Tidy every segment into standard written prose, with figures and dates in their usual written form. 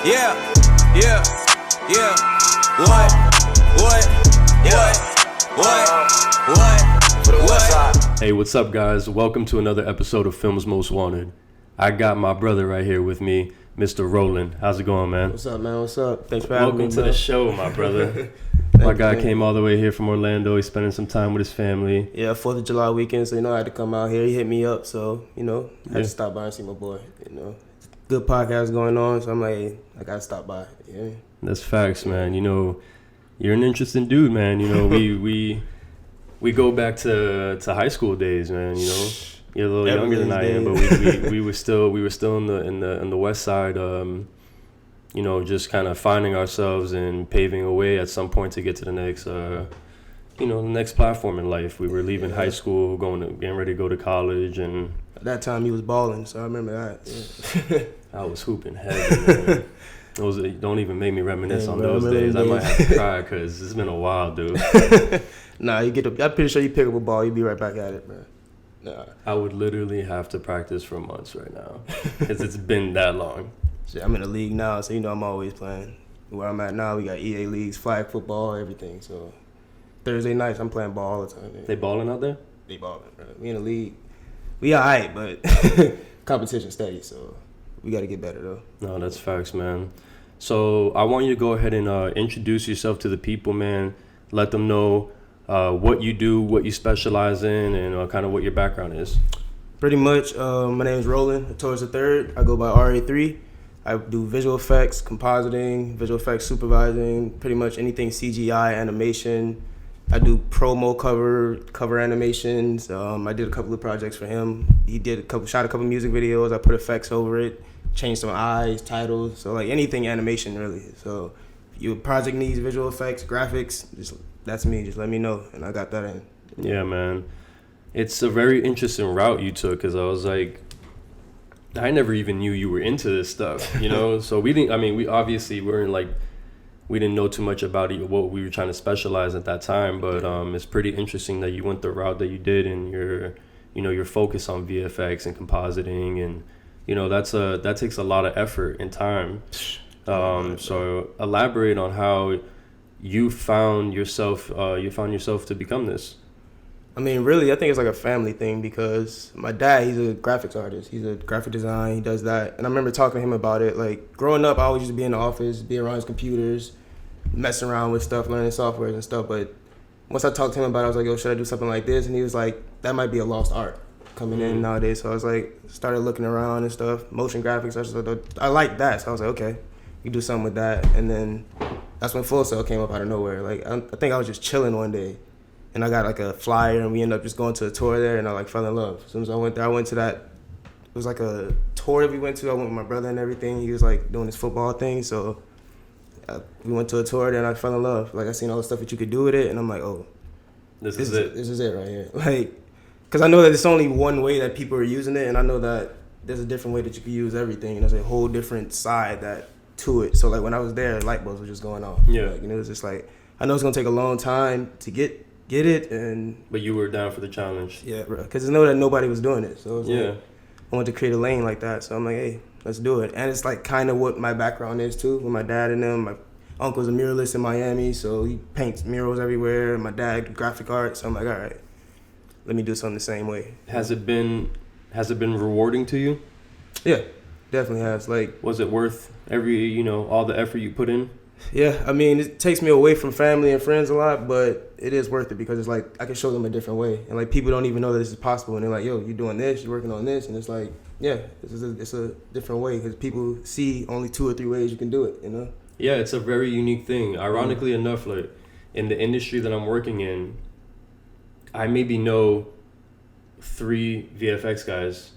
Yeah, yeah, yeah. What? Hey, what's up, guys? Welcome to another episode of Films Most Wanted. I got my brother right here with me, Mr. Roland. How's it going, man? What's up, man? What's up? Thanks for having me. Welcome to the show, my brother. My guy came all the way here from Orlando. He's spending some time with his family. Yeah, 4th of July weekend, so, I had to come out here. He hit me up, so, I had to stop by and see my boy, Good podcast going on, so I'm like, hey, I got to stop by, That's facts, man. You're an interesting dude, man. We go back to high school days, man, You're a little younger than I am, but we were still in the west side, just kind of finding ourselves and paving a way at some point to get to the next the next platform in life. We were leaving high school, getting ready to go to college, and at that time you was balling, so I remember that. Yeah. I was hooping heavy, man. Don't even make me reminisce on those days. I might have to cry because it's been a while, dude. Nah, I'm pretty sure you pick up a ball, you be right back at it, man. Nah. I would literally have to practice for months right now because it's been that long. Shit, I'm in the league now, so I'm always playing. Where I'm at now, we got EA leagues, flag football, everything. So Thursday nights, I'm playing ball all the time. Man. They balling out there? They balling, bro. We in the league. We all right, but competition steady, so we got to get better, though. No, that's facts, man. So I want you to go ahead and introduce yourself to the people, man. Let them know what you do, what you specialize in, and kind of what your background is. Pretty much, my name is Roland, Athouris III. I go by RA3. I do visual effects, compositing, visual effects supervising, pretty much anything CGI, animation. I do promo cover animations. I did a couple of projects for him. He shot a couple music videos. I put effects over it, changed some eyes, titles. So like anything animation really. So if your project needs visual effects, graphics, that's me. Just let me know, and I got that in. Yeah, man. It's a very interesting route you took because I was like, I never even knew you were into this stuff, So we obviously weren't like, we didn't know too much about it, what we were trying to specialize at that time. But it's pretty interesting that you went the route that you did, and your focus on VFX and compositing, and that takes a lot of effort and time. So elaborate on how you found yourself to become this. I mean, really, I think it's like a family thing because my dad, he's a graphics artist. He's a graphic design. He does that. And I remember talking to him about it. Like, growing up, I always used to be in the office, be around his computers, messing around with stuff, learning softwares and stuff. But once I talked to him about it, I was like, yo, should I do something like this? And he was like, that might be a lost art coming in nowadays. So I was like, started looking around and stuff. Motion graphics, I like that. So I was like, okay, you do something with that. And then that's when Full Sail came up out of nowhere. Like, I think I was just chilling one day. And I got like a flyer, and we ended up just going to a tour there, and I fell in love. As soon as I went there, I went to that. It was like a tour that we went to. I went with my brother and everything. He was like doing his football thing, so we went to a tour there, and I fell in love. Like, I seen all the stuff that you could do with it, and I'm like, oh, this is it. This is it right here. Like, because I know that it's only one way that people are using it, and I know that there's a different way that you can use everything, and there's a whole different side to it. So like when I was there, light bulbs were just going off. Yeah, like, it was just like, I know it's gonna take a long time to get it, but you were down for the challenge. Yeah, bro, because I know that nobody was doing it, so it was yeah, like, I wanted to create a lane like that, so I'm like, hey, let's do it. And it's like kind of what my background is too, with my dad and them. My uncle's a muralist in Miami, so he paints murals everywhere. My dad graphic art, so I'm like, all right, let me do something the same way. Has it been rewarding to you? Yeah, definitely has. Like, was it worth all the effort you put in? Yeah, I mean, it takes me away from family and friends a lot, but it is worth it because it's like I can show them a different way, and like people don't even know that this is possible, and they're like, "Yo, you're doing this, you're working on this," and it's like, yeah, it's a different way because people see only 2 or 3 ways you can do it, Yeah, it's a very unique thing. Ironically enough, like in the industry that I'm working in, I maybe know 3 VFX guys.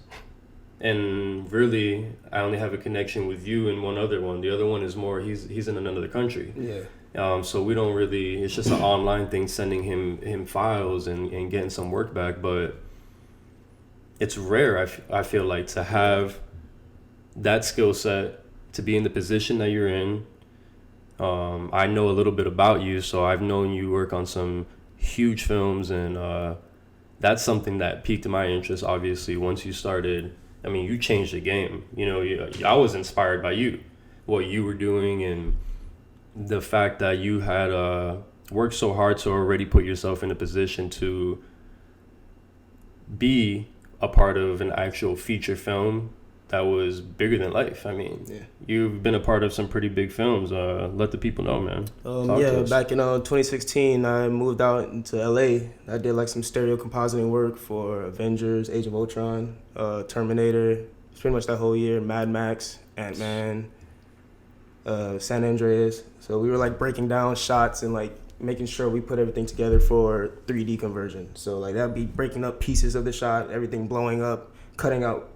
And really, I only have a connection with you and one other one. The other one is more, he's in another country. Yeah. So we don't really, it's just an online thing, sending him files and getting some work back. But it's rare, I feel like, to have that skill set, to be in the position that you're in. I know a little bit about you, so I've known you work on some huge films, and that's something that piqued my interest, obviously, once you started. I mean, you changed the game. I was inspired by you. what you were doing and the fact that you had worked so hard to already put yourself in a position to be a part of an actual feature film that was bigger than life. I mean, you've been a part of some pretty big films. Let the people know, man. Back in 2016, I moved out into LA. I did like some stereo compositing work for Avengers, Age of Ultron, Terminator. It's pretty much that whole year. Mad Max, Ant-Man, San Andreas. So we were like breaking down shots and like making sure we put everything together for 3D conversion. So like that'd be breaking up pieces of the shot, everything blowing up, cutting out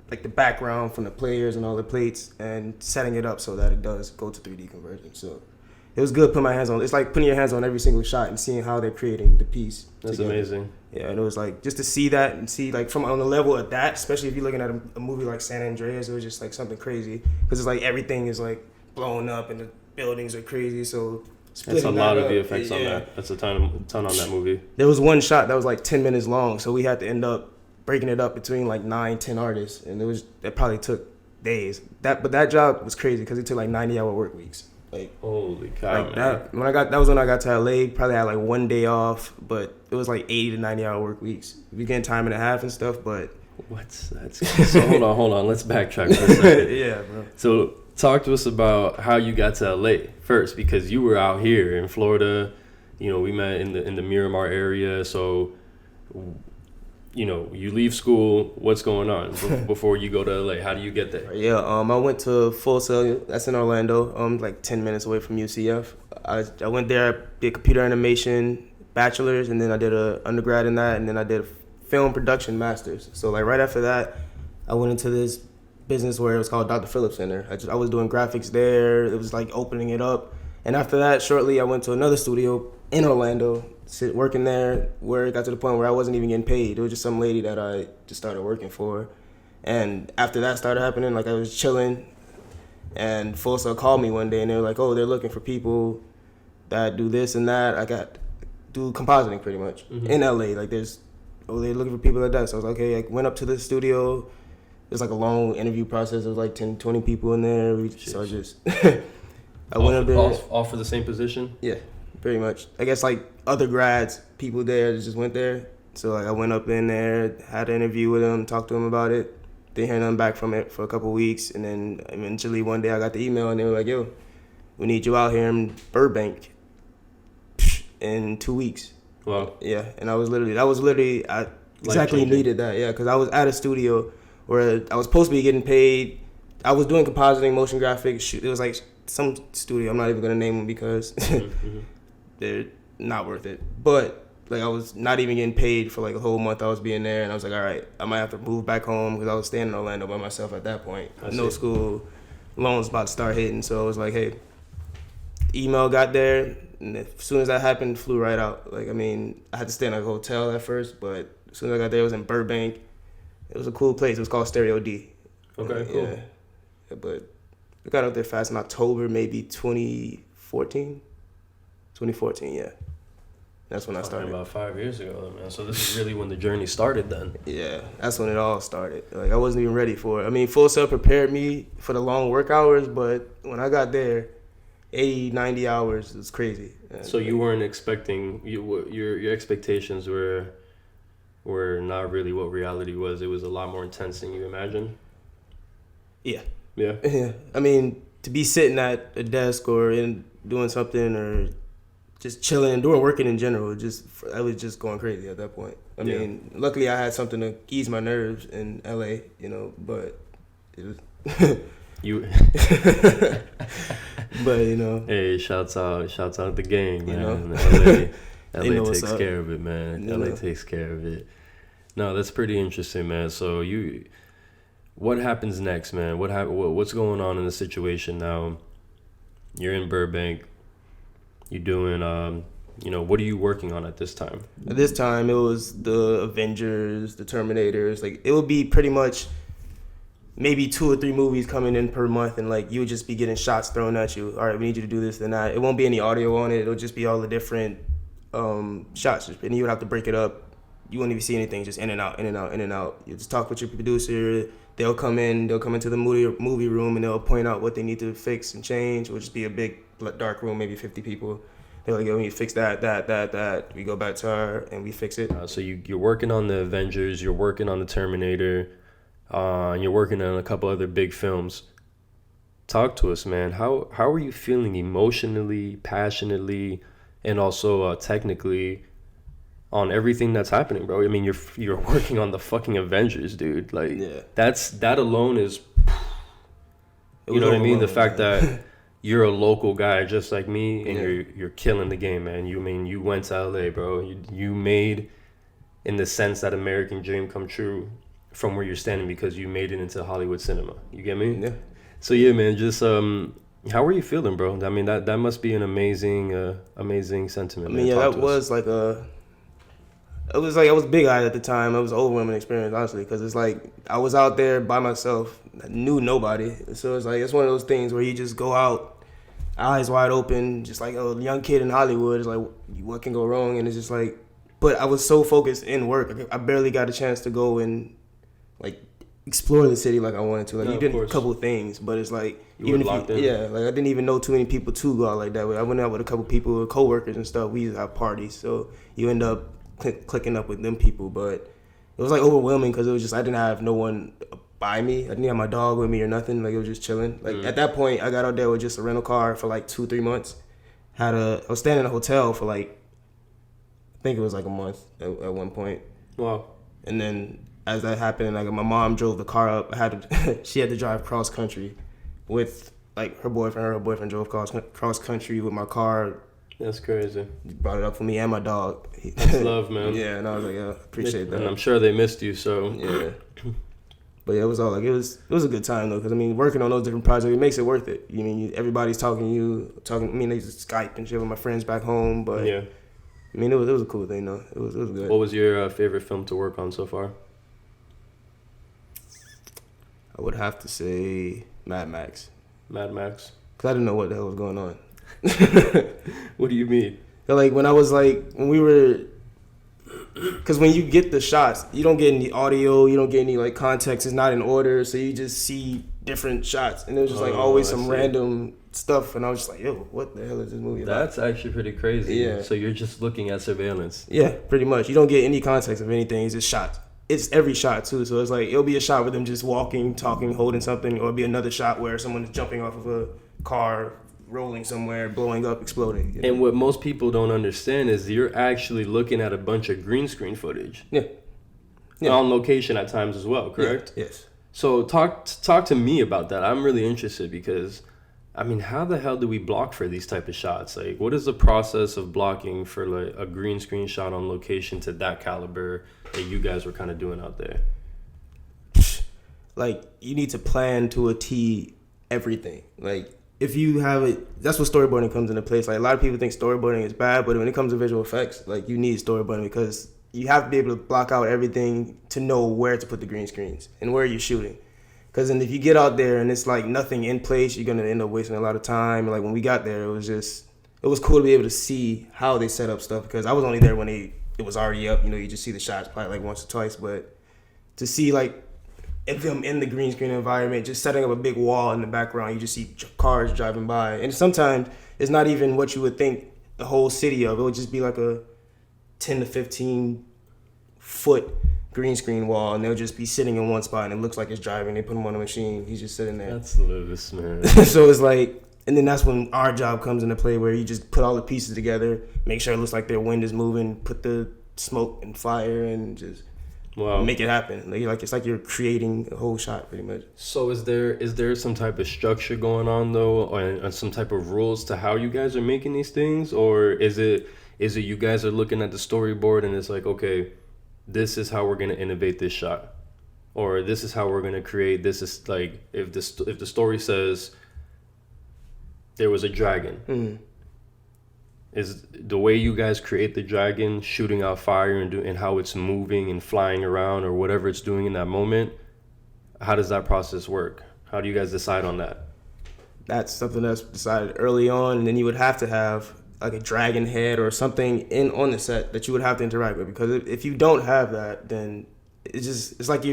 like the background from the players and all the plates and setting it up so that it does go to 3D conversion. So it was good putting my hands on. It's like putting your hands on every single shot and seeing how they're creating the piece. That's together. amazing. Yeah, and it was like just to see that and see like from on the level of that, especially if you're looking at a movie like San Andreas, it was just like something crazy because it's like everything is like blowing up and the buildings are crazy. So that's a lot of VFX on that. That's a ton on that movie. There was one shot that was like 10 minutes long, so we had to end up breaking it up between like 9-10 artists, and it probably took days. But that job was crazy because it took like 90-hour work weeks. Like holy cow, like man! That was when I got to LA. Probably had like one day off, but it was like 80 to 90-hour work weeks. We getting time and a half and stuff, but so hold on. Let's backtrack for a second. Yeah, bro. So talk to us about how you got to LA first, because you were out here in Florida. You know, we met in the Miramar area. So, you know, you leave school. What's going on before you go to LA? How do you get there? Yeah, I went to Full Sail. That's in Orlando. Like 10 minutes away from UCF. I went there. Did computer animation bachelor's, and then I did a undergrad in that, and then I did a film production master's. So like right after that, I went into this business where it was called Dr. Phillips Center. I was doing graphics there. It was like opening it up. And after that, shortly, I went to another studio in Orlando, working there, where it got to the point where I wasn't even getting paid. It was just some lady that I just started working for. And after that started happening, like I was chilling, and Full Sail called me one day, and they were like, oh, they're looking for people that do this and that. Do compositing pretty much in LA. Like they're looking for people like that. So I was like, okay, I went up to the studio. It was like a long interview process. There was like 10, 20 people in there. So I just, I went up there. All for the same position? Yeah, pretty much. I guess like other grads, people there that just went there. So like I went up in there, had an interview with them, talked to them about it. Didn't hear nothing back from it for a couple of weeks. And then eventually one day I got the email and they were like, yo, we need you out here in Burbank in 2 weeks. Wow. Yeah, and I exactly needed that, yeah, because I was at a studio where I was supposed to be getting paid. I was doing compositing, motion graphics. It was like some studio. I'm not even gonna name them because they're not worth it. But like I was not even getting paid for like a whole month. I was being there, and I was like, all right, I might have to move back home because I was staying in Orlando by myself at that point. No school, loans about to start hitting. So I was like, hey, email got there, and as soon as that happened, flew right out. Like I mean, I had to stay in a hotel at first, but as soon as I got there, it was in Burbank. It was a cool place. It was called Stereo D. Okay, cool. Yeah, but we got out there fast in October, maybe 2014. 2014, yeah. That's when I started. About 5 years ago, man. So this is really when the journey started then. Yeah, that's when it all started. Like I wasn't even ready for it. I mean, Full Sail prepared me for the long work hours, but when I got there, 80, 90 hours was crazy. So you weren't expecting, your expectations were not really what reality was. It was a lot more intense than you imagined. Yeah. I mean, to be sitting at a desk or doing something or just chilling, working in general, I was just going crazy at that point. I mean, luckily I had something to ease my nerves in LA, but it was Hey, shouts out the gang, man. LA takes care of it, man. LA takes care of it. No, that's pretty interesting, man. So what happens next, man? What's going on in the situation now? You're in Burbank. You're doing, what are you working on at this time? At this time, it was the Avengers, the Terminators. Like, it would be pretty much maybe 2 or 3 movies coming in per month, and like you would just be getting shots thrown at you. All right, we need you to do this and that. It won't be any audio on it. It'll just be all the different shots, and you would have to break it up. You won't even see anything, just in and out, in and out, in and out. You just talk with your producer, they'll come into the movie room and they'll point out what they need to fix and change. It'll just be a big dark room, maybe 50 people. They're like, yo, we need to fix that. We go back to her and we fix it. So you're working on the Avengers, you're working on the Terminator, you're working on a couple other big films. Talk to us, man. How are you feeling emotionally, passionately, and also technically on everything that's happening, bro? I mean, you're working on the fucking Avengers, dude. Like, yeah. that alone is, you know what I mean? The fact that you're a local guy just like me, and you're killing the game, man. You went to LA, bro. You made, in the sense, that American dream come true from where you're standing, because you made it into Hollywood cinema. You get me? Yeah. So yeah, man. Just how are you feeling, bro? I mean, that must be an amazing sentiment. I mean, man. yeah, that was like I was big-eyed at the time. It was an overwhelming experience, honestly, because it's like I was out there by myself, I knew nobody. So it's like it's one of those things where you just go out, eyes wide open, just like a young kid in Hollywood. It's like, what can go wrong? And it's just like, but I was so focused in work, I barely got a chance to go and like explore the city like I wanted to. Like, you did a couple of things, but it's like, you like I didn't even know too many people to go out like that. I went out with a couple people, coworkers and stuff. We used to have parties, so you end up clicking up with them people. But it was like overwhelming because it was just, I didn't have no one by me. I didn't have my dog with me or nothing. Like, it was just chilling. Like at that point, I got out there with just a rental car for like 2-3 months. I was staying in a hotel for like, I think it was like a month at one point. Wow. And then as that happened, like my mom drove the car up. She had to drive cross country with like her boyfriend. Her boyfriend drove cross country with my car. That's crazy. Brought it up for me and my dog. That's love, man. Yeah, and I was like, yeah, appreciate that. And I'm sure they missed you, so. Yeah. But yeah, it was all like, it was a good time though, because I mean, working on those different projects, it makes it worth it. You mean, everybody's talking to you, I mean, they just Skype and shit with my friends back home, but yeah. I mean, it was a cool thing though. It was good. What was your favorite film to work on so far? I would have to say Mad Max. Mad Max? Because I didn't know what the hell was going on. What do you mean? Like, when we were, because when you get the shots, you don't get any audio, you don't get any like context, it's not in order, so you just see different shots, and it was just like always some random stuff, and I was just like, yo, what the hell is this movie about? That's actually pretty crazy. Yeah. So you're just looking at surveillance. Yeah, pretty much. You don't get any context of anything, it's just shots. It's every shot too, so it's like, it'll be a shot with them just walking, talking, holding something, or it'll be another shot where someone is jumping off of a car, rolling somewhere, blowing up, exploding. You know? And what most people don't understand is you're actually looking at a bunch of green screen footage. Yeah. On location at times as well, correct? Yeah. Yes. So talk to me about that. I'm really interested because, I mean, how the hell do we block for these type of shots? Like, what is the process of blocking for like a green screen shot on location to that caliber that you guys were kind of doing out there? Like, you need to plan to a T everything. Like, if you have it, that's what storyboarding comes into place. Like, a lot of people think storyboarding is bad, but when it comes to visual effects, like, you need storyboarding because you have to be able to block out everything to know where to put the green screens and where you're shooting. Because then if you get out there and it's like nothing in place, you're going to end up wasting a lot of time. Like, when we got there, it was cool to be able to see how they set up stuff, because I was only there when it was already up. You know, you just see the shots probably like once or twice, but to see like if them in the green screen environment, just setting up a big wall in the background, you just see cars driving by. And sometimes it's not even what you would think the whole city of. It would just be like a 10 to 15 foot green screen wall, and they'll just be sitting in one spot, and it looks like it's driving. They put him on a machine. He's just sitting there. That's Lewis, man. So it's like, and then that's when our job comes into play, where you just put all the pieces together, make sure it looks like their wind is moving, put the smoke and fire, and just make it happen. Like it's like you're creating a whole shot, pretty much. So is there some type of structure going on though, or some type of rules to how you guys are making these things, or is it you guys are looking at the storyboard and it's like, okay, this is how we're gonna innovate this shot, or this is how we're gonna create. This is like if the story says there was a dragon. Mm-hmm. Is the way you guys create the dragon shooting out fire and how it's moving and flying around or whatever it's doing in that moment? How does that process work? How do you guys decide on that? That's something that's decided early on, and then you would have to have like a dragon head or something on the set that you would have to interact with, because if you don't have that, then it's like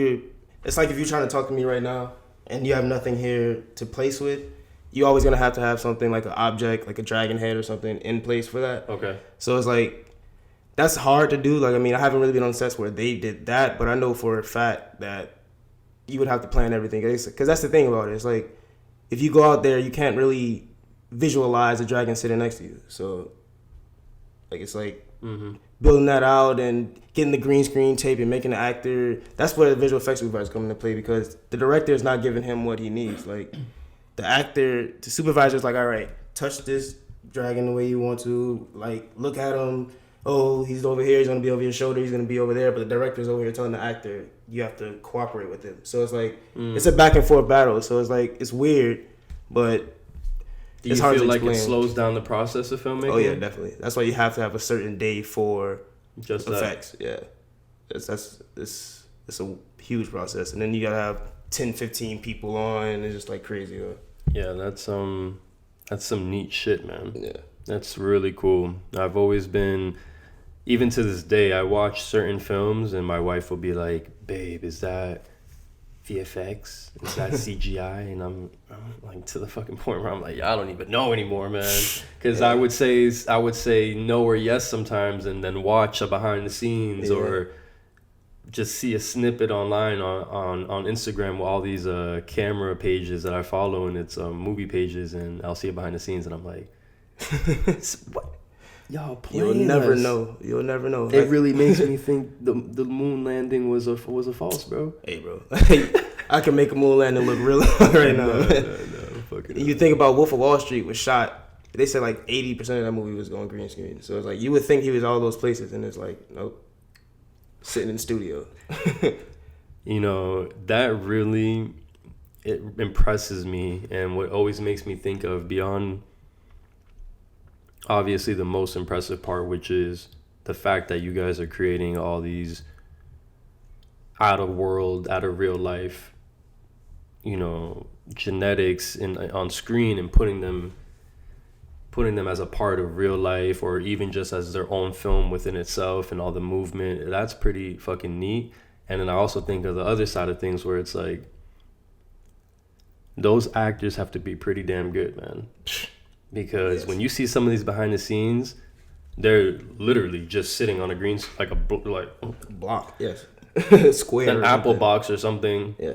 it's like if you're trying to talk to me right now and you have nothing here to place with, you're always gonna have to have something like an object, like a dragon head or something in place for that. Okay. So it's like, that's hard to do. Like, I mean, I haven't really been on sets where they did that, but I know for a fact that you would have to plan everything. Because that's the thing about it. It's like, if you go out there, you can't really visualize a dragon sitting next to you. So, like, it's like building that out and getting the green screen tape and making the actor. That's where the visual effects supervisor come into play, because the director is not giving him what he needs. Like, the actor, the supervisor is like, all right, touch this dragon the way you want to. Like, look at him. Oh, he's over here. He's going to be over your shoulder. He's going to be over there. But the director's over here telling the actor, you have to cooperate with him. So it's like, it's a back and forth battle. So it's like, it's weird, but do you feel like it slows down the process of filmmaking? Oh, yeah, definitely. That's why you have to have a certain day for just effects. Yeah. It's a huge process. And then you got to have 10, 15 people on. It's just like crazy. Yeah, that's some neat shit, man. Yeah. That's really cool. I've always been, even to this day, I watch certain films and my wife will be like, babe, is that VFX? Is that CGI? And I'm like, to the fucking point where I'm like, I don't even know anymore, man. Because I would say no or yes sometimes, and then watch a behind the scenes or just see a snippet online on Instagram with all these camera pages that I follow, and it's movie pages, and I'll see it behind the scenes, and I'm like, what? Y'all playing You'll never us. know. You'll never know. It really makes me think the moon landing was a false, bro. Hey, bro. I can make a moon landing look real right now. No, you think about Wolf of Wall Street was shot. They said like 80% of that movie was going green screen. So it's like, you would think he was all those places, and it's like, nope. Sitting in the studio. You know, that really, it impresses me, and what always makes me think of, beyond obviously the most impressive part, which is the fact that you guys are creating all these out of real life, you know, genetics on screen, and putting them as a part of real life, or even just as their own film within itself, and all the movement. That's pretty fucking neat. And then I also think of the other side of things, where it's like, those actors have to be pretty damn good, man. Because when you see some of these behind the scenes, they're literally just sitting on a green, like a block, yes, square, an apple box or something. Yeah,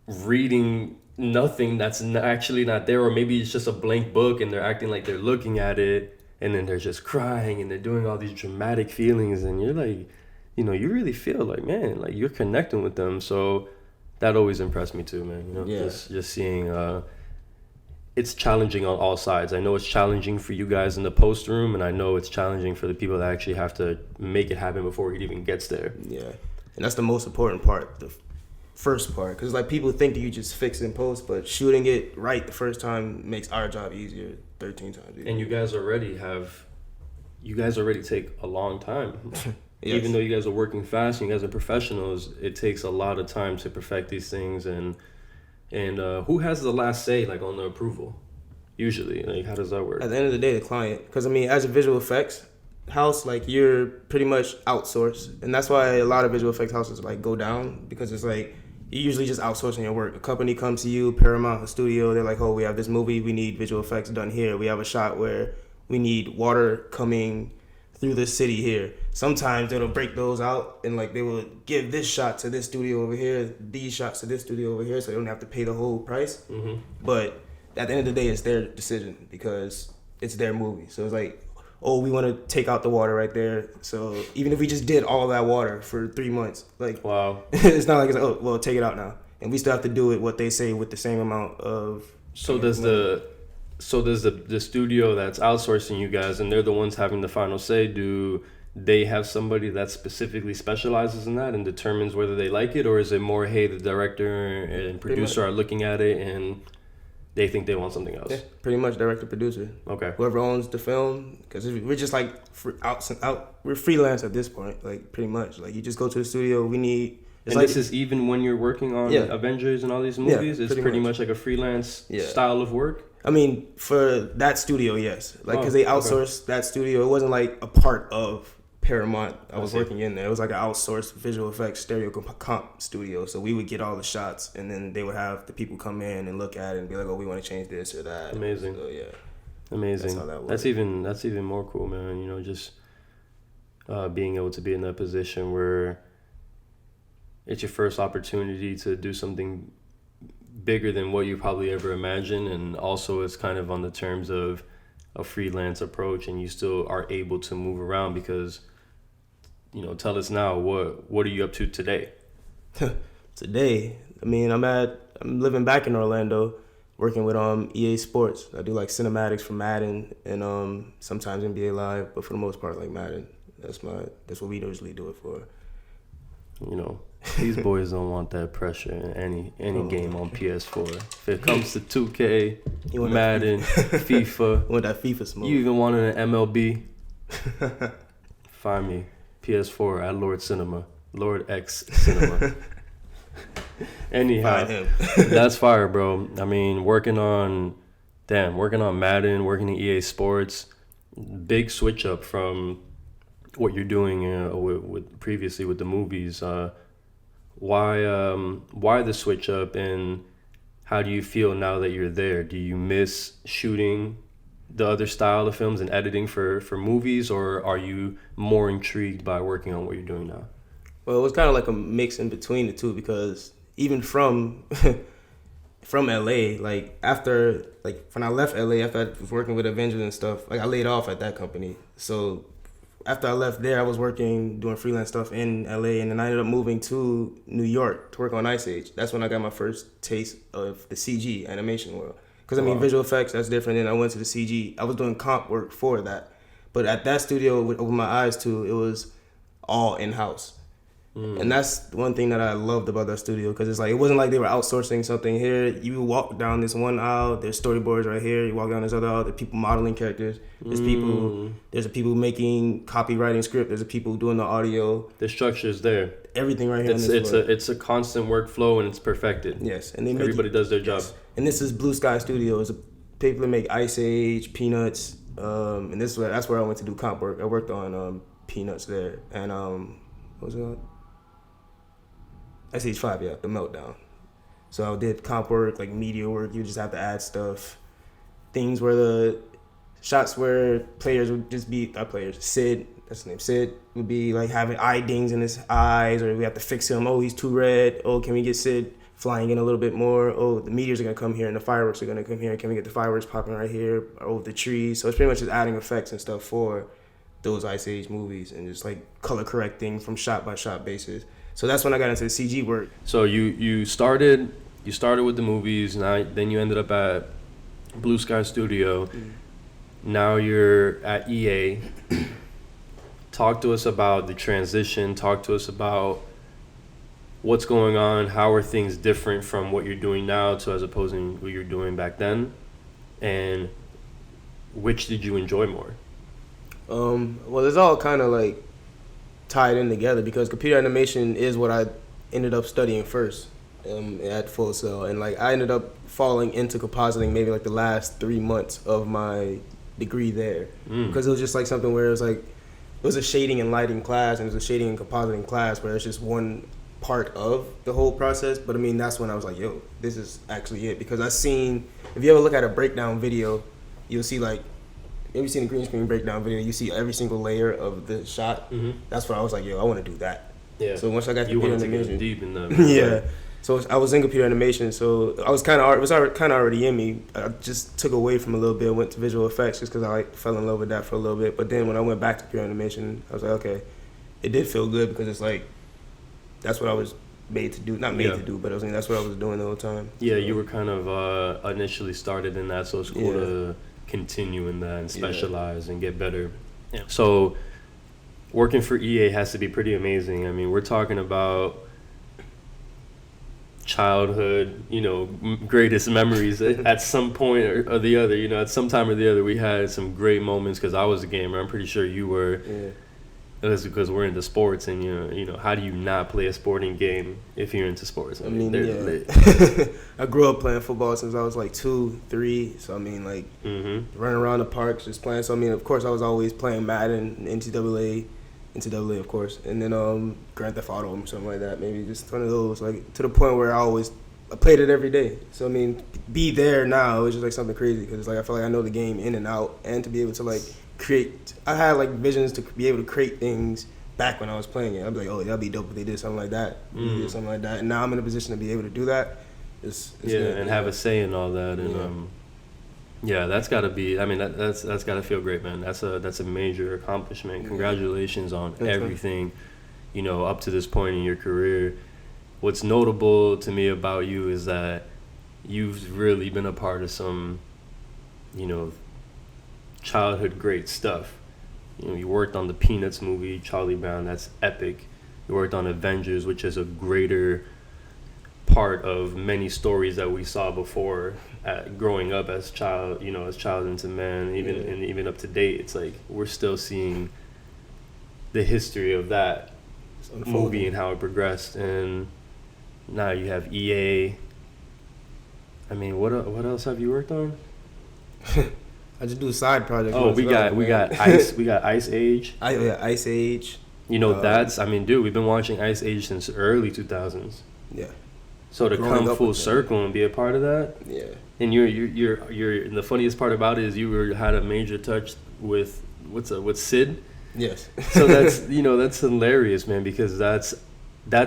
reading nothing that's actually not there, or maybe it's just a blank book, and they're acting like they're looking at it, and then they're just crying, and they're doing all these dramatic feelings, and you're like, you know, you really feel like, man, like you're connecting with them. So that always impressed me too, man. You know, just seeing. It's challenging on all sides. I know it's challenging for you guys in the post room, and I know it's challenging for the people that actually have to make it happen before it even gets there. Yeah, and that's the most important part, the first part, because like people think that you just fix it in post, but shooting it right the first time makes our job easier 13 times easier. And you guys already take a long time. Yes. Even though you guys are working fast and you guys are professionals, it takes a lot of time to perfect these things. And who has the last say, like, on the approval? Usually, like, how does that work? At the end of the day, the client. Because I mean, as a visual effects house, like, you're pretty much outsourced, and that's why a lot of visual effects houses like go down, because it's like you're usually just outsourcing your work. A company comes to you, Paramount, a studio, they're like, oh, we have this movie, we need visual effects done here. We have a shot where we need water coming through the city here. Sometimes they'll break those out, and like they will give this shot to this studio over here, these shots to this studio over here, so they don't have to pay the whole price. Mm-hmm. But at the end of the day, it's their decision, because it's their movie. So it's like, oh, we want to take out the water right there. So even if we just did all that water for 3 months, like, wow, it's not like it's like, oh, well, take it out now, and we still have to do it what they say with the same amount of. So does the studio that's outsourcing you guys, and they're the ones having the final say, do they have somebody that specifically specializes in that and determines whether they like it, or is it more, hey, the director and producer are looking at it and they think they want something else? Yeah, pretty much director, producer. Okay. Whoever owns the film, because we're just like we're freelance at this point, like pretty much. Like you just go to the studio. We need. And like, this is even when you're working on Avengers and all these movies. It's pretty much like a freelance style of work. I mean, for that studio, yes. Like, because they outsourced that studio. It wasn't like a part of Paramount. I was working in there. It was like an outsourced visual effects stereo comp studio. So we would get all the shots, and then they would have the people come in and look at it and be like, "Oh, we want to change this or that." Amazing. So, yeah. Amazing. That's how that works. That's even more cool, man. You know, just being able to be in that position where it's your first opportunity to do something bigger than what you probably ever imagined, and also it's kind of on the terms of a freelance approach, and you still are able to move around because, you know, tell us now, what are you up to today? Today, I mean, I'm living back in Orlando, working with EA Sports. I do like cinematics for Madden and sometimes NBA Live, but for the most part, like Madden. That's what we usually do it for. You know, these boys don't want that pressure in any game on PS4. If it comes to 2K, Madden, FIFA, you want that FIFA smoke. You even wanted an MLB? Find me, PS4 at Lord X Cinema. Anyhow, that's fire, bro. I mean, working on Madden, working in EA Sports, big switch up from what you're doing with previously with the movies. Why the switch up, and how do you feel now that you're there? Do you miss shooting the other style of films and editing for movies, or are you more intrigued by working on what you're doing now? Well, it was kind of like a mix in between the two, because even from LA, like after, like when I left LA, after I was working with Avengers and stuff, like I laid off at that company. So after I left there, I was doing freelance stuff in LA, and then I ended up moving to New York to work on Ice Age. That's when I got my first taste of the CG animation world. Because I mean, visual effects, that's different. And I went to the CG. I was doing comp work for that. But at that studio, with opened my eyes to, it was all in-house. And that's one thing that I loved about that studio, because it's like, it wasn't like they were outsourcing something. Here, you walk down this one aisle, there's storyboards right here. You walk down this other aisle, there's people modeling characters. There's people making copywriting script. There's people doing the audio. The structure is there. Everything right here. It's a constant workflow, and it's perfected. Yes, and everybody does their job. And this is Blue Sky Studios. It's people that make Ice Age, Peanuts, and that's where I went to do comp work. I worked on Peanuts there, and what was it? Ice Age 5, yeah, The Meltdown. So I did comp work, like media work. You just have to add stuff. Things where the shots where players would just be, Sid, that's his name, Sid, would be like having eye dings in his eyes, or we have to fix him. Oh, he's too red. Oh, can we get Sid flying in a little bit more? Oh, the meteors are going to come here and the fireworks are going to come here. Can we get the fireworks popping right here? Or the trees. So it's pretty much just adding effects and stuff for those Ice Age movies, and just like color correcting from shot by shot basis. So that's when I got into the CG work. So you started with the movies, then you ended up at Blue Sky Studio. Now you're at EA. Talk to us about the transition. Talk to us about what's going on. How are things different from what you're doing now to as opposed to what you're doing back then? And which did you enjoy more? Well, it's all kind of like tied in together, because computer animation is what I ended up studying first at Full Sail, and like I ended up falling into compositing maybe like the last 3 months of my degree there, because it was just like something where it was a shading and lighting class, and it was a shading and compositing class where it's just one part of the whole process. But I mean, that's when I was like, yo, this is actually it, because if you ever look at a breakdown video, you'll see like, have you seen a green screen breakdown video? You see every single layer of the shot. That's where I was like, yo, I want to do that. Yeah. So once I got computer animation, deep in the yeah. So I was in computer animation, so it was kind of already in me. I just took away from a little bit, went to visual effects just because I fell in love with that for a little bit. But then when I went back to computer animation, I was like, okay, it did feel good, because it's like that's what I was made to do. Not made to do, but that's what I was doing the whole time. Yeah, you were kind of initially started in that, so it's cool to continue in that and specialize and get better. Yeah. So working for EA has to be pretty amazing. I mean, we're talking about childhood, greatest memories. At some point or the other, at some time or the other, we had some great moments, because I was a gamer. I'm pretty sure you were. Yeah. That's because we're into sports, and how do you not play a sporting game if you're into sports? I mean, I grew up playing football since I was like 2, 3. So I mean, like running around the parks, just playing. So I mean, of course, I was always playing Madden, NCAA, NCAA, of course, and then Grand Theft Auto or something like that. Maybe just one of those, like to the point where I played it every day. So I mean, be there now is just like something crazy because like I feel like I know the game in and out, and to be able to like create. I had like visions to be able to create things back when I was playing it. I'd be like, oh, that'd be dope if they did something like that, did something like that. And now I'm in a position to be able to do that. It's good, and have a say in all that, and that's got to be. I mean, that's got to feel great, man. That's a major accomplishment. Congratulations on everything, up to this point in your career. What's notable to me about you is that you've really been a part of some, childhood great stuff. You worked on the Peanuts movie, Charlie Brown. That's epic. You worked on Avengers, which is a greater part of many stories that we saw before growing up as child into man, even up to date. It's like we're still seeing the history of that movie and how it progressed. And now you have EA. I mean, what else have you worked on? I just do a side project. Oh, we got Ice Age. Ice Age. We've been watching Ice Age since early 2000s. Yeah. So to come full circle and be a part of that. Yeah. And you're and the funniest part about it is you had a major touch with Sid. Yes. So that's hilarious, man, because that's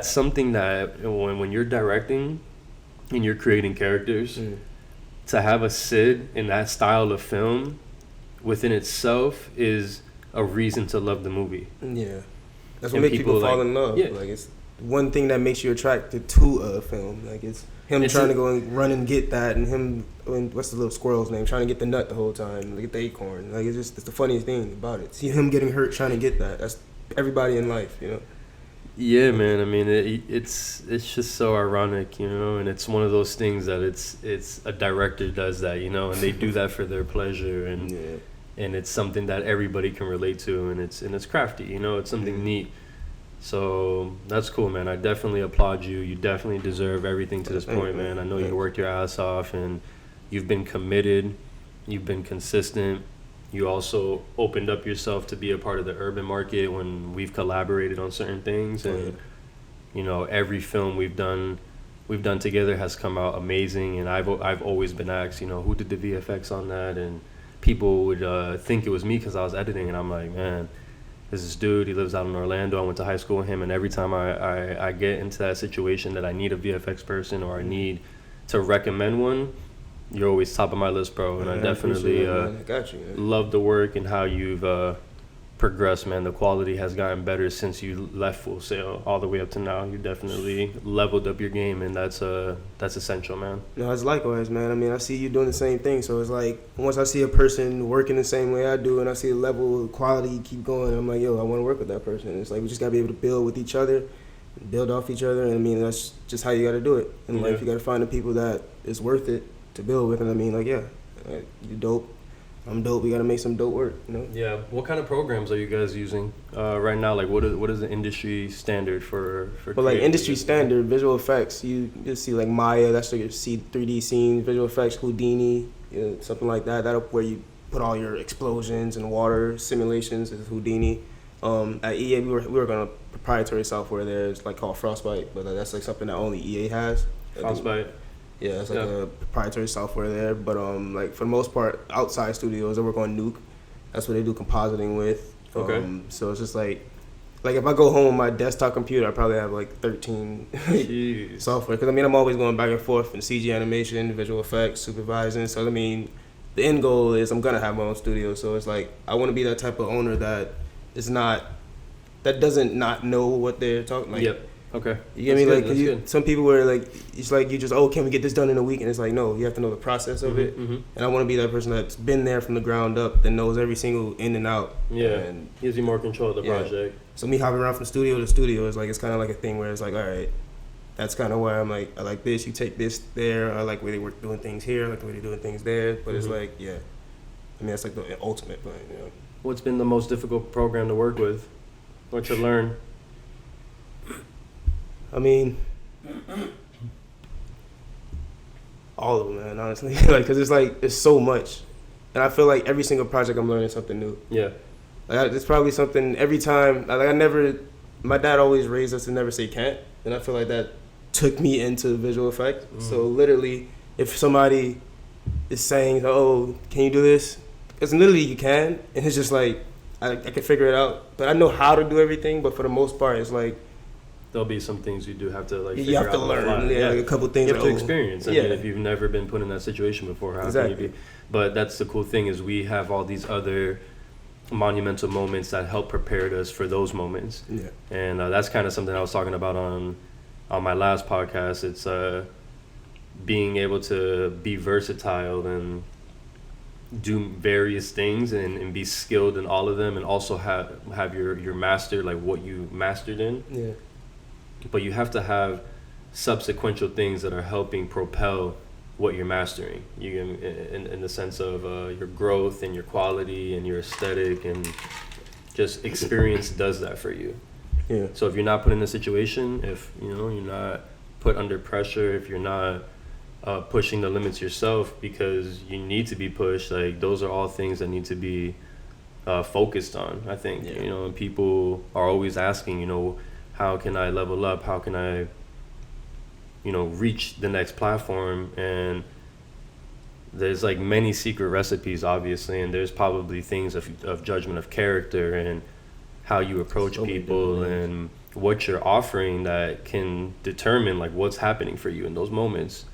something that when you're directing and you're creating characters, to have a Sid in that style of film within itself is a reason to love the movie. Yeah. That's what makes people fall in love. Yeah. Like it's one thing that makes you attracted to a film. Like it's him trying to go and run and get that, and him, what's the little squirrel's name, trying to get the nut the whole time, get the acorn. Like it's the funniest thing about it. See him getting hurt trying to get that. That's everybody in life, Yeah, man. I mean, it's just so ironic, and it's one of those things that it's a director does that, and they do that for their pleasure, and and it's something that everybody can relate to, and it's crafty, it's something neat. So that's cool, man. I definitely applaud you. You definitely deserve everything to this point, man. I know you worked your ass off, and you've been committed. You've been consistent. You also opened up yourself to be a part of the urban market when we've collaborated on certain things, and every film we've done together has come out amazing. And I've always been asked, who did the VFX on that, and people would think it was me because I was editing, and I'm like, man, there's this dude. He lives out in Orlando. I went to high school with him, and every time I get into that situation that I need a VFX person or I need to recommend one, you're always top of my list, bro. And I definitely love the work and how you've progressed, man. The quality has gotten better since you left Full Sail all the way up to now. You definitely leveled up your game, and that's essential, man. No, it's likewise, man. I mean, I see you doing the same thing. So it's like once I see a person working the same way I do, and I see the level of quality keep going, I'm like, yo, I want to work with that person. And it's like we just gotta be able to build with each other, build off each other. And I mean, that's just how you gotta do it in life. You gotta find the people that is worth it to build with. And I mean, like, you dope, I'm dope, we gotta make some dope work, Yeah. What kind of programs are you guys using right now? Like, what is the industry standard for well, like industry standard visual effects, you see like Maya, that's like you see 3D scenes, visual effects, Houdini, something like that. That'll where you put all your explosions and water simulations is Houdini. At EA we were on a proprietary software there, it's like called Frostbite, but that's like something that only EA has. Frostbite. Yeah, it's like a proprietary software there. But like for the most part, outside studios, I work on Nuke. That's what they do compositing with. Okay. So it's just like if I go home on my desktop computer, I probably have like 13 software. Because I mean, I'm always going back and forth in CG animation, visual effects, supervising. So I mean, the end goal is I'm gonna have my own studio. So it's like I want to be that type of owner that doesn't not know what they're talking. Like, yep. Okay. You get me? Like, some people were like, it's like you just, can we get this done in a week? And it's like, no, you have to know the process of it. Mm-hmm. And I want to be that person that's been there from the ground up, that knows every single in and out. Yeah. And gives you more control of the project. So me hopping around from studio to studio is like, it's kind of like a thing where it's like, all right, that's kind of where I'm like, I like this, you take this there. I like the way they were doing things here. I like the way they're doing things there. But it's like, I mean, that's like the ultimate plan, What's been the most difficult program to work with or to learn? I mean, all of them, man, honestly. Because it's so much. And I feel like every single project I'm learning something new. Yeah. It's probably something every time. My dad always raised us to never say can't, and I feel like that took me into visual effects. So literally, if somebody is saying, "Oh, can you do this?" Because literally you can, and it's just like I can figure it out. But I know how to do everything. But for the most part, it's like there'll be some things you do have to like. You have to learn. Yeah, like a couple things. You have to experience. I mean, if you've never been put in that situation before, how can you be? But that's the cool thing is we have all these other monumental moments that help prepare us for those moments. Yeah. And that's kind of something I was talking about on my last podcast. It's being able to be versatile and do various things and be skilled in all of them, and also have your master, like what you mastered in. Yeah. But you have to have subsequential things that are helping propel what you're mastering. You can, in the sense of your growth and your quality and your aesthetic, and just experience does that for you. Yeah. So if you're not put in a situation, if you're not put under pressure, if you're not pushing the limits yourself because you need to be pushed, like those are all things that need to be focused on. I think and people are always asking, how can I level up? How can I reach the next platform? And there's like many secret recipes, obviously, and there's probably things of judgment of character and how you approach people and what you're offering that can determine like what's happening for you in those moments.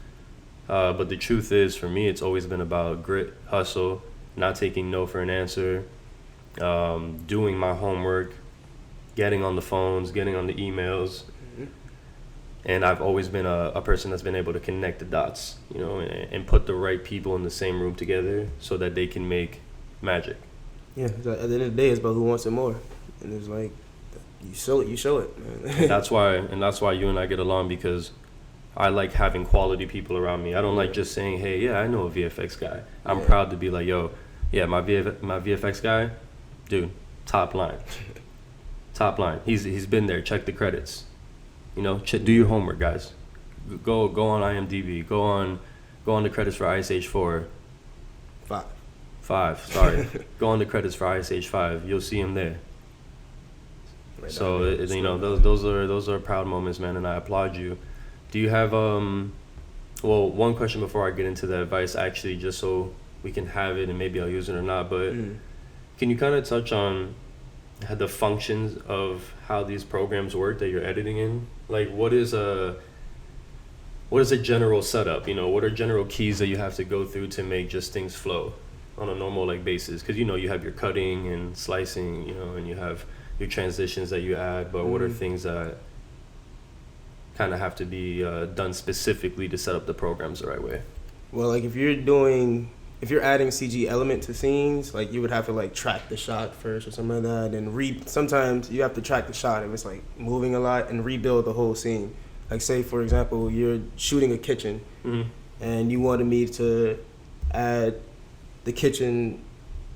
But the truth is, for me, it's always been about grit, hustle, not taking no for an answer, doing my homework, getting on the phones, getting on the emails. And I've always been a person that's been able to connect the dots, and put the right people in the same room together so that they can make magic. Yeah, at the end of the day, it's about who wants it more. And it's like, you show it, man. And that's why you and I get along, because I like having quality people around me. I don't like just saying, hey, yeah, I know a VFX guy. I'm proud to be like, yo, yeah, my VFX guy, dude, top line. Top line. He's been there. Check the credits. Do your homework, guys. Go on IMDb. Go on the credits for Ice Age 4. 5. Sorry. Go on the credits for Ice Age 5. You'll see him there. Right. So those are proud moments, man, and I applaud you. Do you have one question before I get into the advice, actually, just so we can have it and maybe I'll use it or not, but can you kind of touch on the functions of how these programs work that you're editing in? Like, what is a general setup? What are general keys that you have to go through to make just things flow on a normal basis? Because you have your cutting and slicing, and you have your transitions that you add, but what are things that kind of have to be done specifically to set up the programs the right way? Well, like if you're adding CG element to scenes, like you would have to like track the shot first or something like that, and sometimes you have to track the shot if it's like moving a lot and rebuild the whole scene. Like say for example, you're shooting a kitchen and you wanted me to add the kitchen,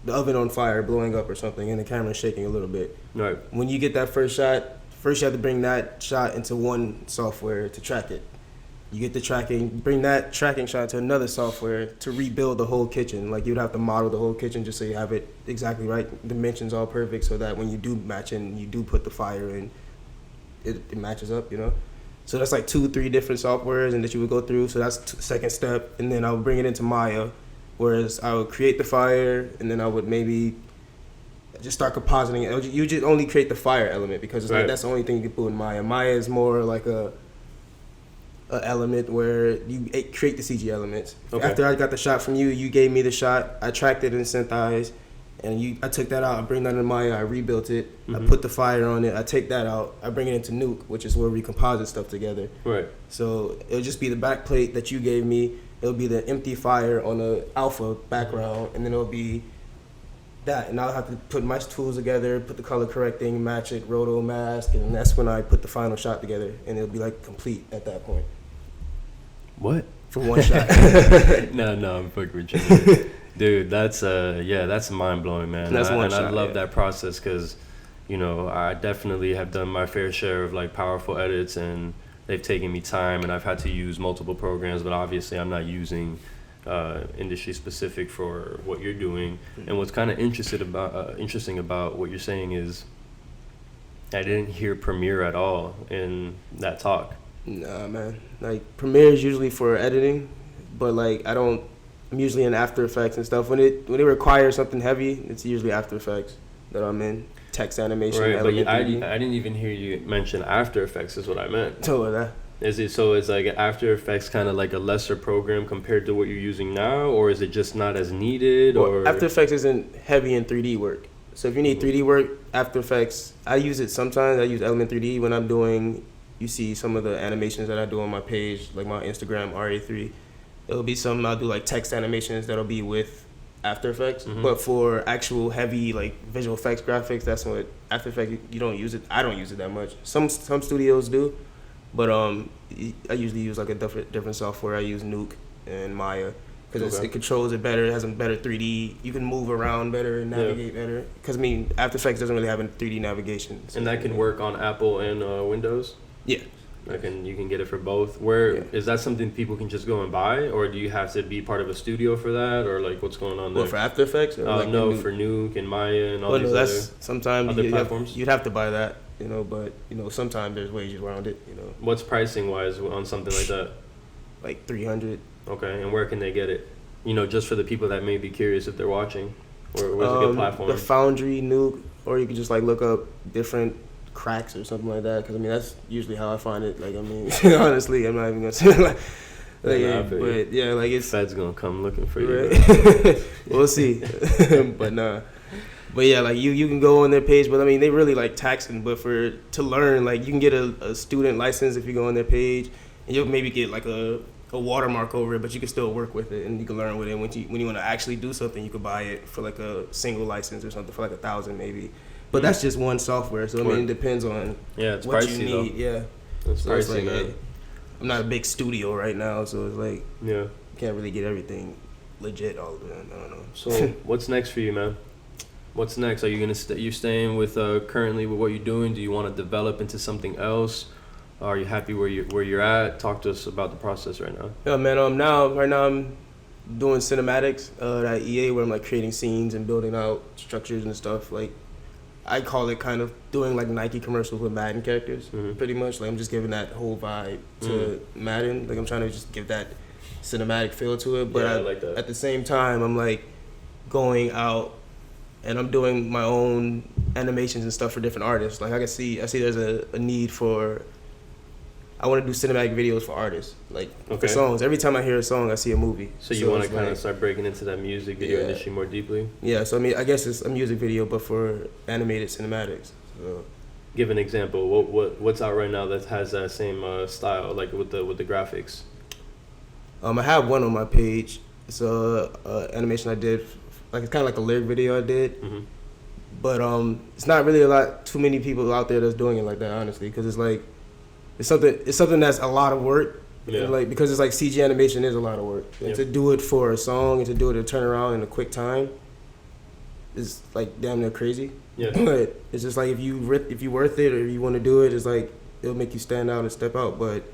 the oven on fire, blowing up or something, and the camera's shaking a little bit. Right. When you get that first shot, you have to bring that shot into one software to track it. You get the tracking, bring that tracking shot to another software to rebuild the whole kitchen. Like you'd have to model the whole kitchen just so you have it exactly right, dimensions all perfect, so that when you do match in, you do put the fire in, it matches up, So that's like 2-3 different softwares and that you would go through. So that's the second step. And then I would bring it into Maya, whereas I would create the fire and then I would maybe just start compositing it. You just only create the fire element because it's like that's the only thing you can put in Maya. Maya is more like a element where you create the CG elements. Okay. After I got the shot from you, you gave me the shot. I tracked it in SynthEyes, and I took that out. I bring that in Maya. I rebuilt it. I put the fire on it. I take that out. I bring it into Nuke, which is where we composite stuff together. Right. So it'll just be the back plate that you gave me. It'll be the empty fire on the alpha background, and then it'll be that. And I'll have to put my tools together, put the color correcting, match it, roto mask, and that's when I put the final shot together, and it'll be like complete at that point. What? For one shot. No, I'm fucking with you. Dude, that's mind blowing, man. That's one shot, I love that process because, I definitely have done my fair share of like powerful edits, and they've taken me time, and I've had to use multiple programs, but obviously I'm not using industry specific for what you're doing. And what's kind of interesting about what you're saying is I didn't hear Premiere at all in that talk. Nah, man. Like, Premiere is usually for editing, but like I'm usually in After Effects and stuff. When it requires something heavy, it's usually After Effects that I'm in. Text animation. Right, but I didn't even hear you mention After Effects is what I meant. So that. Is like After Effects kind of like a lesser program compared to what you're using now, or is it just not as needed? Well, or After Effects isn't heavy in 3D work. So if you need 3D work, After Effects, I use it sometimes. I use Element 3D when I'm doing, you see some of the animations that I do on my page, like my Instagram, RA3. It'll be something I'll do like text animations that'll be with After Effects. Mm-hmm. But for actual heavy like visual effects graphics, that's what After Effects, you don't use it. I don't use it that much. Some studios do. But I usually use like a different software. I use Nuke and Maya because it controls it better. It has a better 3D. You can move around better and navigate better. Because I mean, After Effects doesn't really have a 3D navigation. So and that can work on Apple and Windows. Yeah. You can get it for both. Is that something people can just go and buy, or do you have to be part of a studio for that, or like what's going on there? Well, for After Effects? Or like no, for Nuke and Maya and all these other platforms. You'd have to buy that. But sometimes there's ways around it. What's pricing wise on something like that? Like $300. Okay, and where can they get it? Just for the people that may be curious if they're watching, or where's a good platform? The Foundry, Nuke, or you can just like look up different cracks or something like that. Because I mean that's usually how I find it. Like I mean, honestly, I'm not even gonna say like but yeah, like it's Fed's gonna come looking for you. Right? We'll see, but nah. But yeah, like you can go on their page, but I mean they really like taxing. But to learn, like you can get a student license if you go on their page, and you'll maybe get like a watermark over it, but you can still work with it and you can learn with it. When you want to actually do something, you could buy it for like a single license or something for like $1,000 maybe. But that's just one software, so I mean it depends on it's what pricey, you need. Though. Yeah, it's so pricey. It's like, Man. I'm not a big studio right now, so it's like you can't really get everything legit all the time. I don't know. So what's next for you, man? What's next? Are you gonna you staying with currently with what you're doing? Do you want to develop into something else? Are you happy where you're at? Talk to us about the process right now. Yeah, man. Right now I'm doing cinematics at EA where I'm like creating scenes and building out structures and stuff. Like I call it kind of doing like Nike commercials with Madden characters, pretty much. Like I'm just giving that whole vibe to Madden. Like I'm trying to just give that cinematic feel to it. But I like that. At the same time, I'm like going out and I'm doing my own animations and stuff for different artists. Like I see there's a need for. I want to do cinematic videos for artists, like for songs. Every time I hear a song, I see a movie. So you want to kind of start breaking into that music video industry more deeply? Yeah, so I mean, I guess it's a music video, but for animated cinematics. So. Give an example. What's out right now that has that same style, like with the graphics? I have one on my page. It's a animation I did, like it's kind of like a lyric video I did. But it's not really too many people out there that's doing it like that, honestly, because it's like. It's something that's a lot of work. Yeah. And like because it's like CG animation is a lot of work. And to do it for a song and to do it to turn around in a quick time is like damn near crazy. Yeah. But it's just like if you worth it or you want to do it, it's like it'll make you stand out and step out. But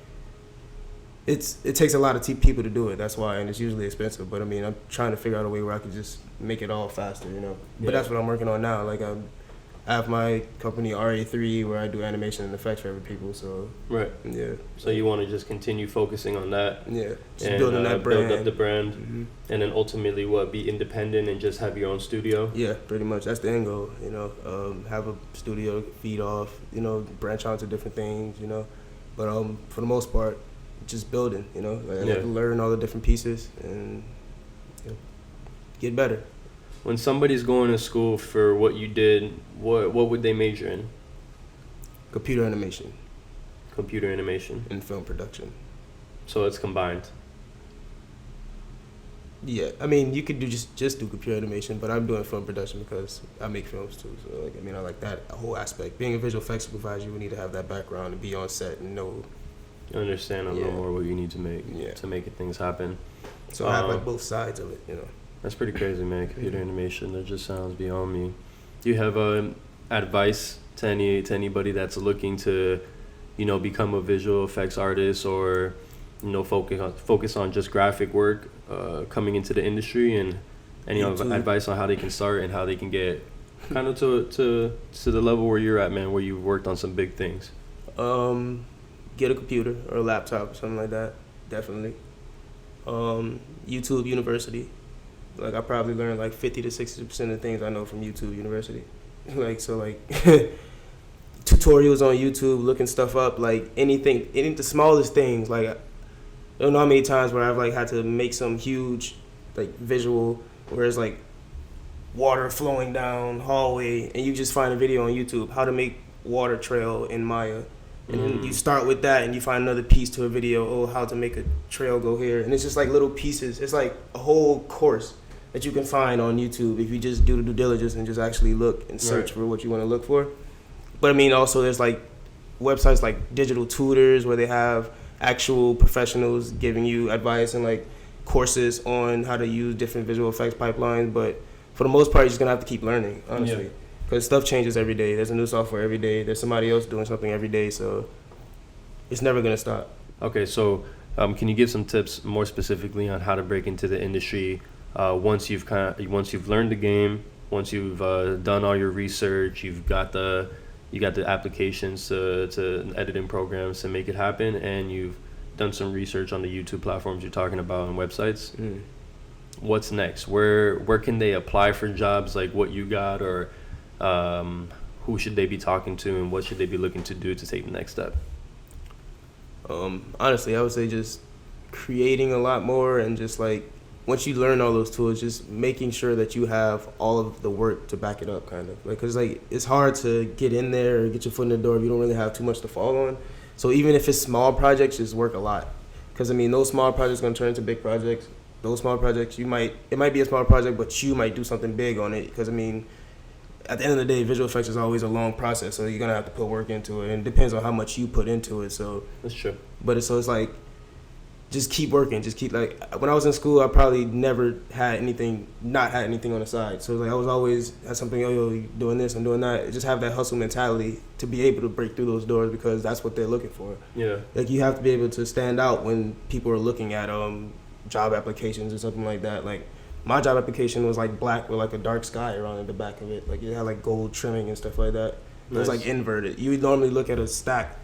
it takes a lot of people to do it. That's why, and it's usually expensive. But I mean, I'm trying to figure out a way where I can just make it all faster, But that's what I'm working on now. Like I have my company RA3 where I do animation and effects for other people. So right, yeah. So you want to just continue focusing on that, just building that brand, build up the brand, and then ultimately be independent and just have your own studio. Yeah, pretty much. That's the end goal. Have a studio, feed off. Branch out to different things. But for the most part, just building. Learn all the different pieces and get better. When somebody's going to school for what you did, what would they major in? Computer animation. Computer animation. And film production. So it's combined. Yeah, I mean you could do just do computer animation, but I'm doing film production because I make films too. So I like that whole aspect. Being a visual effects supervisor, you would need to have that background and be on set and know. Understand a little more what you need to make to make things happen. So I have like both sides of it, That's pretty crazy, man. Computer animation, that just sounds beyond me. Do you have advice to anybody that's looking to, become a visual effects artist or, focus on just graphic work coming into the industry, and any advice on how they can start and how they can get kind of to the level where you're at, man, where you've worked on some big things? Get a computer or a laptop or something like that, definitely. YouTube University. Like, I probably learned like 50 to 60% of the things I know from YouTube University. Tutorials on YouTube, looking stuff up, like any the smallest things. Like, I don't know how many times where I've like had to make some huge like visual where it's like water flowing down hallway, and you just find a video on YouTube how to make water trail in Maya. And then you start with that, and you find another piece to a video, how to make a trail go here. And it's just like little pieces. It's like a whole course that you can find on YouTube if you just do the due diligence and just actually look and search for what you want to look for. But I mean, also there's like websites like digital tutors where they have actual professionals giving you advice and like courses on how to use different visual effects pipelines. But for the most part, you're just gonna have to keep learning, honestly. Yeah. Because stuff changes every day. There's a new software every day. There's somebody else doing something every day. So it's never going to stop. Okay, so can you give some tips more specifically on how to break into the industry once you've learned the game, once you've done all your research, you got the applications to editing programs to make it happen, and you've done some research on the YouTube platforms you're talking about and websites? What's next? Where can they apply for jobs like what you got, or who should they be talking to, and what should they be looking to do to take the next step? Honestly, I would say just creating a lot more, and just like once you learn all those tools, just making sure that you have all of the work to back it up, kind of. Like, cause like it's hard to get in there or get your foot in the door if you don't really have too much to fall on. So even if it's small projects, just work a lot. Cause I mean, those small projects are gonna turn into big projects. Those small projects, it might be a small project, but you might do something big on it. Cause I mean, at the end of the day, visual effects is always a long process, so you're gonna have to put work into it, and it depends on how much you put into it. So that's true. But it's like, just keep working. Just keep, like, when I was in school, I probably never had anything on the side. So like I was always had something, you doing this and doing that. Just have that hustle mentality to be able to break through those doors, because that's what they're looking for. Yeah. Like, you have to be able to stand out when people are looking at job applications or something like that. Like, my job application was like black with like a dark sky around the back of it. Like, it had like gold trimming and stuff like that. Nice. It was like inverted. You would normally look at a stack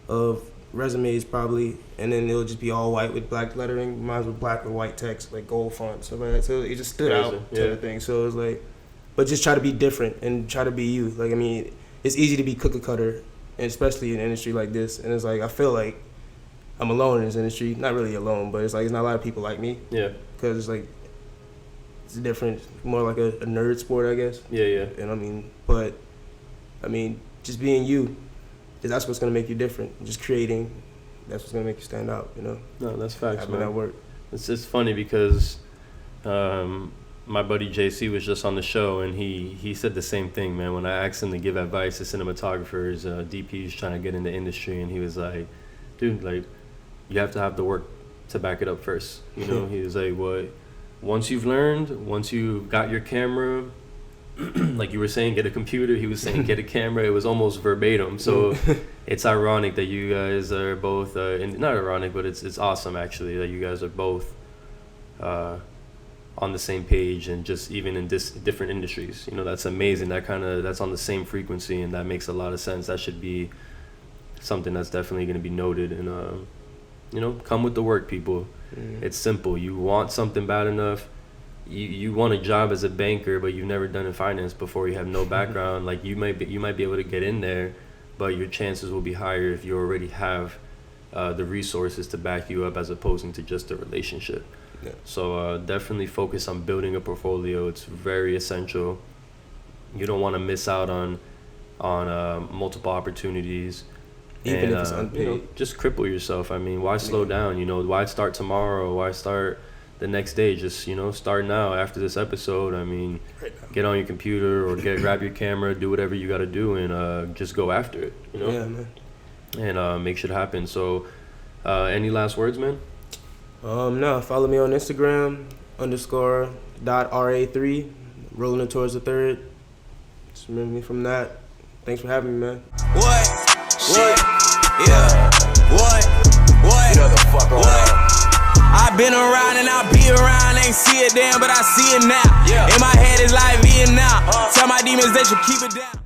of resumes probably, and then it would just be all white with black lettering. Mine was black with white text, like gold font, stuff like that. So it just stood out to the thing. So it was like, but just try to be different and try to be you. Like, I mean, it's easy to be cookie cutter, and especially in an industry like this. And it's like, I feel like I'm alone in this industry. Not really alone, but it's like, it's not a lot of people like me. Yeah. Because it's like, it's different, more like a nerd sport, I guess. Yeah. And I mean, just being you, that's what's gonna make you different. Just creating, that's what's gonna make you stand out, you know? No, that's facts, having man. that work. It's just funny because my buddy JC was just on the show, and he said the same thing, man. When I asked him to give advice to cinematographers, DPs trying to get in the industry, and he was like, dude, like, you have to have the work to back it up first, you know? He was like, what? Once you've learned, once you got your camera, like you were saying, get a computer. He was saying, get a camera. It was almost verbatim. So it's ironic that you guys are both, not ironic, but it's awesome actually that you guys are both on the same page, and just even in different industries. You know, that's amazing. That's on the same frequency, and that makes a lot of sense. That should be something that's definitely going to be noted. And you know, come with the work, people. It's simple. You want something bad enough. You want a job as a banker, but you've never done in finance before. You have no background. Like, you might be able to get in there, but your chances will be higher if you already have the resources to back you up, as opposed to just a relationship. Yeah. So definitely focus on building a portfolio. It's very essential. You don't want to miss out on multiple opportunities. Even if it's unpaid. You know, just cripple yourself. I mean, why slow down? You know, why start tomorrow? Why start the next day? Just, you know, start now after this episode. I mean, get on your computer or grab your camera, do whatever you got to do, and just go after it, you know? Yeah, man. And make shit happen. So any last words, man? No, follow me on Instagram, _.ra3, Roland Athouris the third. Just remember me from that. Thanks for having me, man. What? Yeah. What? What? You know the fuck going What? on. I've been around and I'll be around, ain't see it then, but I see it now. Yeah. In my head it's like Vietnam. Tell my demons they should keep it down.